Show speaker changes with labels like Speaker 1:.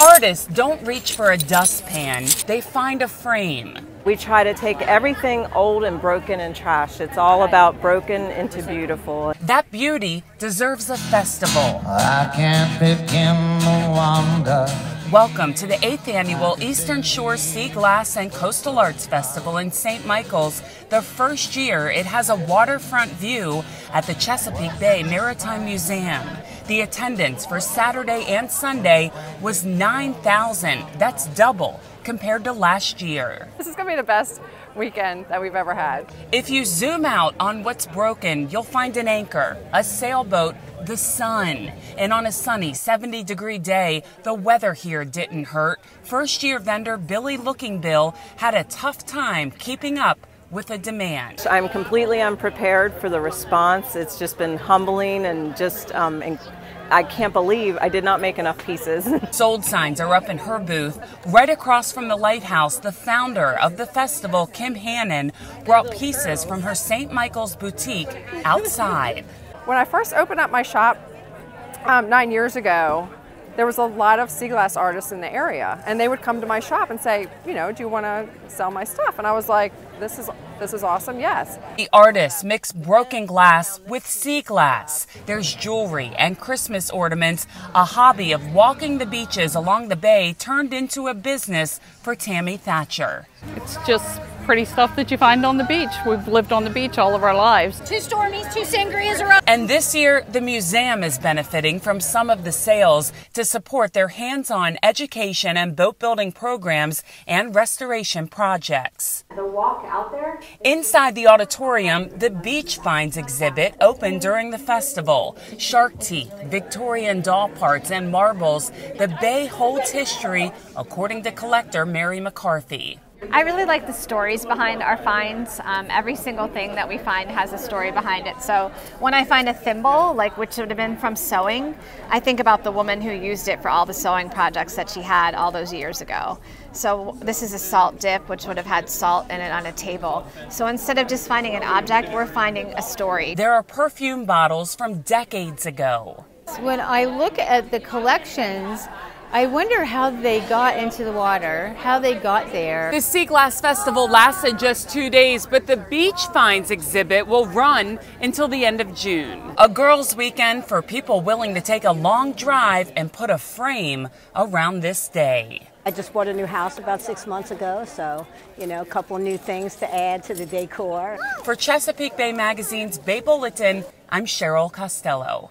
Speaker 1: Artists don't reach for a dustpan, they find a frame.
Speaker 2: We try to take everything old and broken and trash. It's all about broken into beautiful.
Speaker 1: That beauty deserves a festival.
Speaker 3: I can't begin to wonder.
Speaker 1: Welcome to the 8th Annual Eastern Shore Sea Glass and Coastal Arts Festival in St. Michael's. The first year, it has a waterfront view at the Chesapeake Bay Maritime Museum. The attendance for Saturday and Sunday was 9,000. That's double compared to last year.
Speaker 4: This is going to be the best weekend that we've ever had.
Speaker 1: If you zoom out on what's broken, you'll find an anchor, a sailboat, the sun. And on a sunny 70-degree day, the weather here didn't hurt. First-year vendor Billy Looking Bill had a tough time keeping up with the demand.
Speaker 2: I'm completely unprepared for the response. It's just been humbling and just I can't believe I did not make enough pieces.
Speaker 1: Sold signs are up in her booth. Right across from the lighthouse, the founder of the festival, Kim Hannon, brought pieces from her St. Michael's boutique outside.
Speaker 4: When I first opened up my shop 9 years ago, there was a lot of sea glass artists in the area, and they would come to my shop and say, you know, do you want to sell my stuff? And I was like, this is awesome, yes.
Speaker 1: The artists mix broken glass with sea glass. There's jewelry and Christmas ornaments. A hobby of walking the beaches along the bay turned into a business for Tammy Thatcher.
Speaker 5: It's just pretty stuff that you find on the beach. We've lived on the beach all of our lives.
Speaker 6: 2 Stormies, 2 Sangrias are up.
Speaker 1: And this year, the museum is benefiting from some of the sales to support their hands-on education and boat building programs and restoration projects.
Speaker 6: The walk out there.
Speaker 1: Inside the auditorium, the Beach Finds exhibit opened during the festival. Shark teeth, Victorian doll parts, and marbles. The bay holds history, according to collector Mary McCarthy.
Speaker 7: I really like the stories behind our finds. Every single thing that we find has a story behind it. So when I find a thimble, which would have been from sewing, I think about the woman who used it for all the sewing projects that she had all those years ago. So this is a salt dip, which would have had salt in it on a table. So instead of just finding an object, we're finding a story.
Speaker 1: There are perfume bottles from decades ago.
Speaker 8: When I look at the collections, I wonder how they got into the water, how they got there.
Speaker 1: The Sea Glass Festival lasted just 2 days, but the Beach Finds exhibit will run until the end of June. A girls' weekend for people willing to take a long drive and put a frame around this day.
Speaker 9: I just bought a new house about 6 months ago, so, you know, a couple new things to add to the decor.
Speaker 1: For Chesapeake Bay Magazine's Bay Bulletin, I'm Cheryl Costello.